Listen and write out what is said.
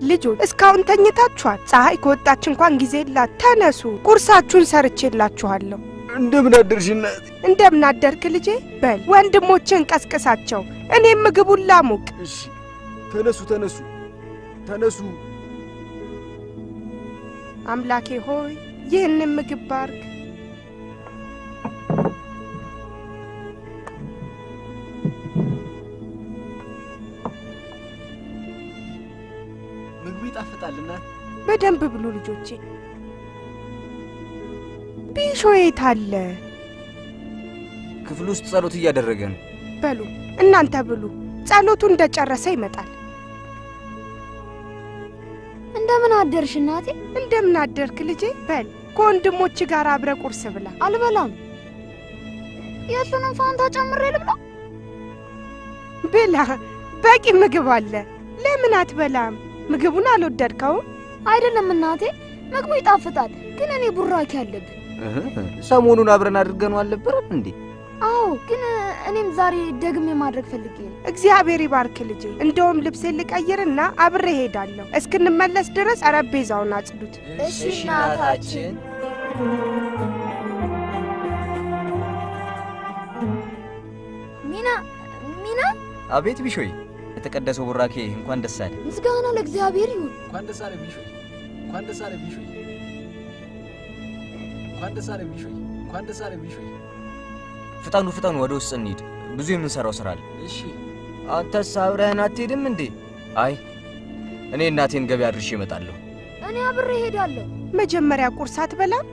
ልጆች እስካሁን ተኝታችኋል? ፀሐይ ከወጣች እንኳን ጊዜ የላት። ተነሱ፣ ቁርሳችሁን ሰርቼላችኋለሁ። እንደምን አደርሽ እናቴ? እንደምን አደርክ ልጄ? በል ወንድሞችን ቀስቅሳቸው፣ እኔም ምግቡን ላሙቅ። እሺ፣ ተነሱ ተነሱ ተነሱ። አምላኬ ሆይ ይህንን ምግብ ባርክ። ይጣፍጣልና በደንብ ብሉ ልጆቼ። ቢሾ የት አለ? ክፍል ውስጥ ጸሎት እያደረገ ነው። በሉ እናንተ ብሉ፣ ጸሎቱ እንደጨረሰ ይመጣል። እንደምን አደርሽ እናቴ? እንደምን አደርክ ልጄ? በል ከወንድሞች ጋር አብረ ቁርስ ብላ። አልበላም። የቱንም ፋንታ ጨምሬ ልብላ? ብላ፣ በቂ ምግብ አለ። ለምን አትበላም? ምግቡን አልወደድከውም? አይደለም እናቴ፣ ምግቡ ይጣፍጣል፣ ግን እኔ ቡራኪ አለብኝ። ሰሞኑን አብረን አድርገነው አልነበረም እንዴ? አዎ፣ ግን እኔም ዛሬ ደግሜ ማድረግ ፈልጌ ነው። እግዚአብሔር ይባርክ ልጄ። እንደውም ልብሴን ልቀይርና አብሬ ሄዳለሁ። እስክንመለስ ድረስ ጠረጴዛውን አጽዱት። እሺ እናታችን። ሚና። አቤት ቢሾይ። የተቀደሰው ቡራኬ እንኳን ደስ አለ። ምስጋና ለእግዚአብሔር ይሁን። እንኳን ደስ አለ ቢሾይ። እንኳን ደስ አለ ቢሾይ። እንኳን ደስ አለ ቢሾይ። እንኳን ደስ አለ ቢሾይ። ፍጠኑ፣ ወደ ውስጥ እንሂድ። ብዙ የምንሰራው ስራ አለ። እሺ። አንተስ አብረህን አትሄድም እንዴ? አይ እኔ እናቴን ገበያ አድርሼ እመጣለሁ። እኔ አብሬ እሄዳለሁ። መጀመሪያ ቁርስ አትበላም?